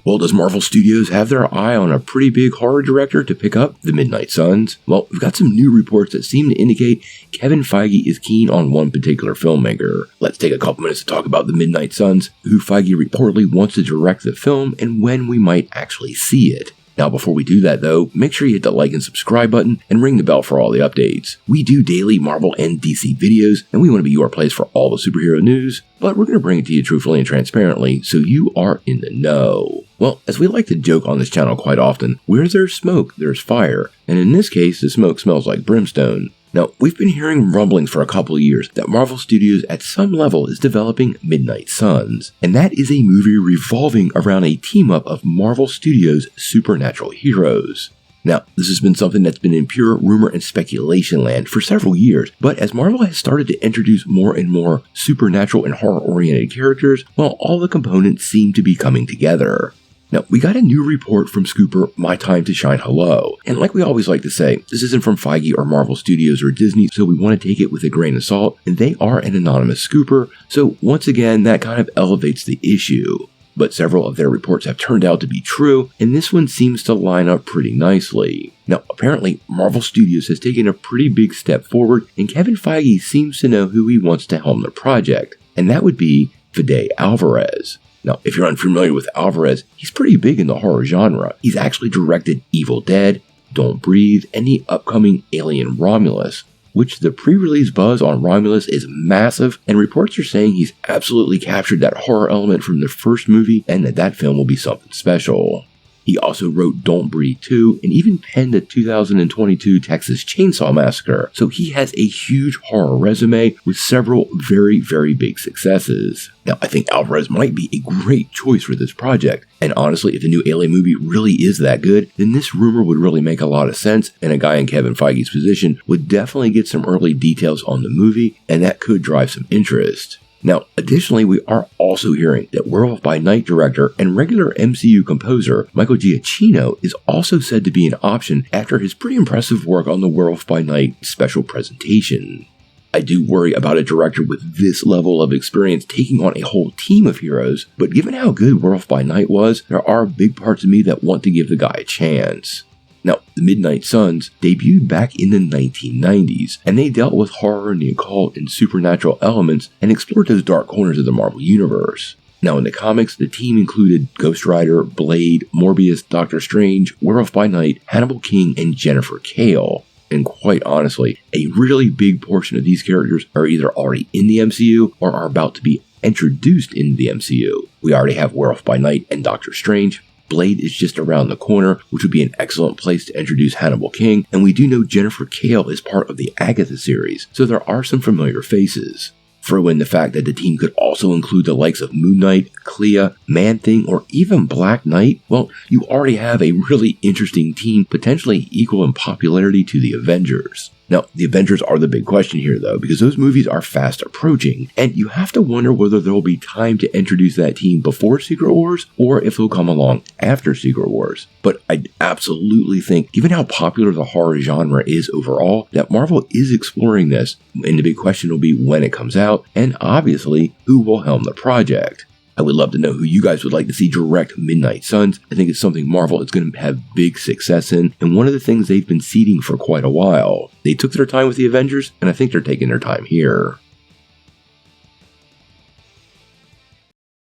Well, does Marvel Studios have their eye on a pretty big horror director to pick up the Midnight Suns? Well, we've got some new reports that seem to indicate Kevin Feige is keen on one particular filmmaker. Let's take a couple minutes to talk about the Midnight Suns, who Feige reportedly wants to direct the film, and when we might actually see it. Now, before we do that though, make sure you hit the like and subscribe button and ring the bell for all the updates. We do daily Marvel and DC videos, and we want to be your place for all the superhero news, but we're going to bring it to you truthfully and transparently so you are in the know. Well, as we like to joke on this channel quite often, where there's smoke, there's fire, and in this case, the smoke smells like brimstone. Now, we've been hearing rumblings for a couple of years that Marvel Studios at some level is developing Midnight Suns, and that is a movie revolving around a team-up of Marvel Studios' supernatural heroes. Now, this has been something that's been in pure rumor and speculation land for several years, but as Marvel has started to introduce more and more supernatural and horror-oriented characters, well, all the components seem to be coming together. Now, we got a new report from Scooper, My Time to Shine Hello, and like we always like to say, this isn't from Feige or Marvel Studios or Disney, so we want to take it with a grain of salt, and they are an anonymous scooper, so once again, that kind of elevates the issue. But several of their reports have turned out to be true, and this one seems to line up pretty nicely. Now, apparently, Marvel Studios has taken a pretty big step forward, and Kevin Feige seems to know who he wants to helm the project, and that would be Fede Alvarez. Now, if you're unfamiliar with Alvarez, he's pretty big in the horror genre. He's actually directed Evil Dead, Don't Breathe, and the upcoming Alien Romulus, which the pre-release buzz on Romulus is massive, and reports are saying he's absolutely captured that horror element from the first movie and that film will be something special. He also wrote Don't Breathe 2 and even penned the 2022 Texas Chainsaw Massacre, so he has a huge horror resume with several very, very big successes. Now, I think Alvarez might be a great choice for this project, and honestly, if the new Alien movie really is that good, then this rumor would really make a lot of sense, and a guy in Kevin Feige's position would definitely get some early details on the movie, and that could drive some interest. Now, additionally, we are also hearing that Werewolf by Night director and regular MCU composer Michael Giacchino is also said to be an option after his pretty impressive work on the Werewolf by Night special presentation. I do worry about a director with this level of experience taking on a whole team of heroes, but given how good Werewolf by Night was, there are big parts of me that want to give the guy a chance. Now, the Midnight Suns debuted back in the 1990s, and they dealt with horror and the occult and supernatural elements and explored those dark corners of the Marvel Universe. Now, in the comics, the team included Ghost Rider, Blade, Morbius, Doctor Strange, Werewolf by Night, Hannibal King, and Jennifer Kale. And quite honestly, a really big portion of these characters are either already in the MCU or are about to be introduced in the MCU. We already have Werewolf by Night and Doctor Strange. Blade is just around the corner, which would be an excellent place to introduce Hannibal King, and we do know Jennifer Kale is part of the Agatha series, so there are some familiar faces. Throw in the fact that the team could also include the likes of Moon Knight, Clea, Man-Thing, or even Black Knight, well, you already have a really interesting team, potentially equal in popularity to the Avengers. Now, the Avengers are the big question here, though, because those movies are fast approaching, and you have to wonder whether there will be time to introduce that team before Secret Wars, or if they'll come along after Secret Wars. But I absolutely think, given how popular the horror genre is overall, that Marvel is exploring this, and the big question will be when it comes out, and obviously, who will helm the project. I would love to know who you guys would like to see direct Midnight Suns. I think it's something Marvel is going to have big success in, and one of the things they've been seeding for quite a while. They took their time with the Avengers, and I think they're taking their time here.